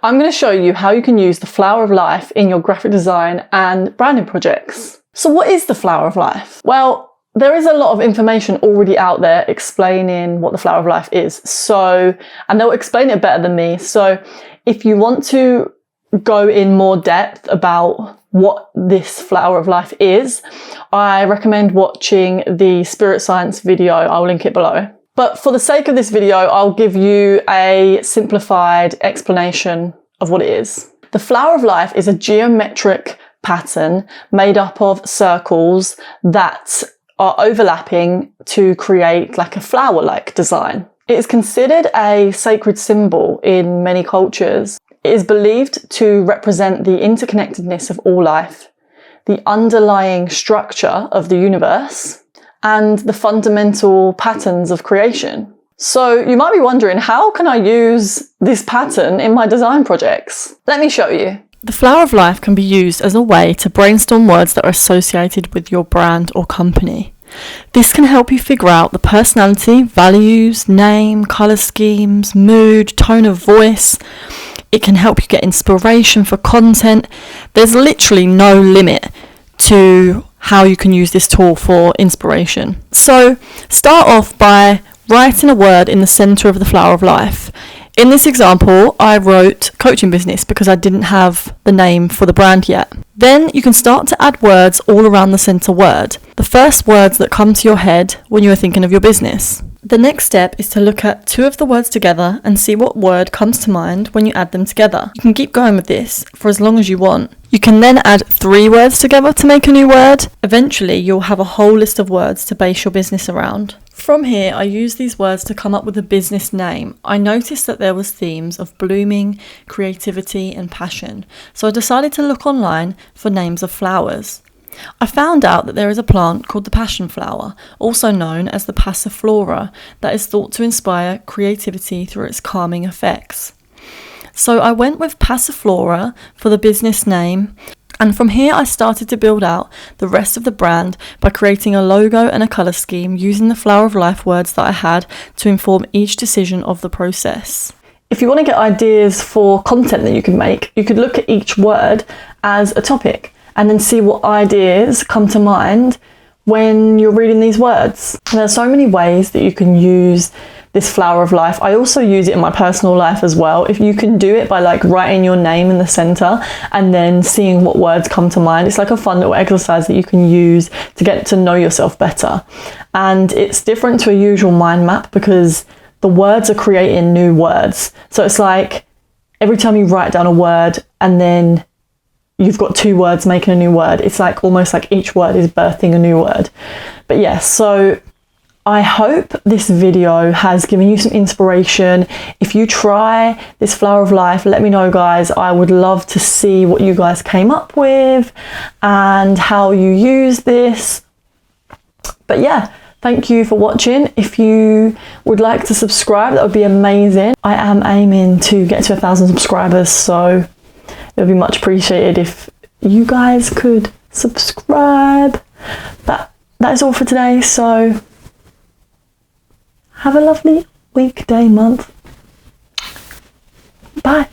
I'm going to show you how you can use the Flower of Life in your graphic design and branding projects. So what is the Flower of Life? Well, there is a lot of information already out there explaining what the Flower of Life is. And they'll explain it better than me. So if you want to go in more depth about what this Flower of Life is, I recommend watching the Spirit Science video. I'll link it below. But for the sake of this video, I'll give you a simplified explanation of what it is. The Flower of Life is a geometric pattern made up of circles that are overlapping to create like a flower-like design. It is considered a sacred symbol in many cultures. It is believed to represent the interconnectedness of all life, the underlying structure of the universe, and the fundamental patterns of creation. So you might be wondering, how can I use this pattern in my design projects? Let me show you. The Flower of Life can be used as a way to brainstorm words that are associated with your brand or company. This can help you figure out the personality, values, name, colour schemes, mood, tone of voice. It can help you get inspiration for content. There's literally no limit to how you can use this tool for inspiration. So start off by writing a word in the centre of the Flower of Life. In this example, I wrote coaching business because I didn't have the name for the brand yet. Then you can start to add words all around the centre word, the first words that come to your head when you are thinking of your business. The next step is to look at two of the words together and see what word comes to mind when you add them together. You can keep going with this for as long as you want. You can then add 3 words together to make a new word. Eventually, you'll have a whole list of words to base your business around. From here, I used these words to come up with a business name. I noticed that there was themes of blooming, creativity and passion, so I decided to look online for names of flowers. I found out that there is a plant called the passion flower, also known as the passiflora, that is thought to inspire creativity through its calming effects. So I went with passiflora for the business name, and from here I started to build out the rest of the brand by creating a logo and a colour scheme using the Flower of Life words that I had to inform each decision of the process. If you want to get ideas for content that you can make, you could look at each word as a topic and then see what ideas come to mind when you're reading these words. And there are so many ways that you can use this Flower of Life. I also use it in my personal life as well. If you can do it by like writing your name in the center and then seeing what words come to mind, it's like a fun little exercise that you can use to get to know yourself better. And it's different to a usual mind map because the words are creating new words. So it's like every time you write down a word and then you've got 2 words making a new word, it's like almost like each word is birthing a new word. But yeah, so I hope this video has given you some inspiration. If you try this Flower of Life, let me know, guys. I would love to see what you guys came up with and how you use this. But yeah, thank you for watching. If you would like to subscribe, that would be amazing. I am aiming to get to 1,000 subscribers, so it would be much appreciated if you guys could subscribe. But that is all for today, so have a lovely week, day, month. Bye.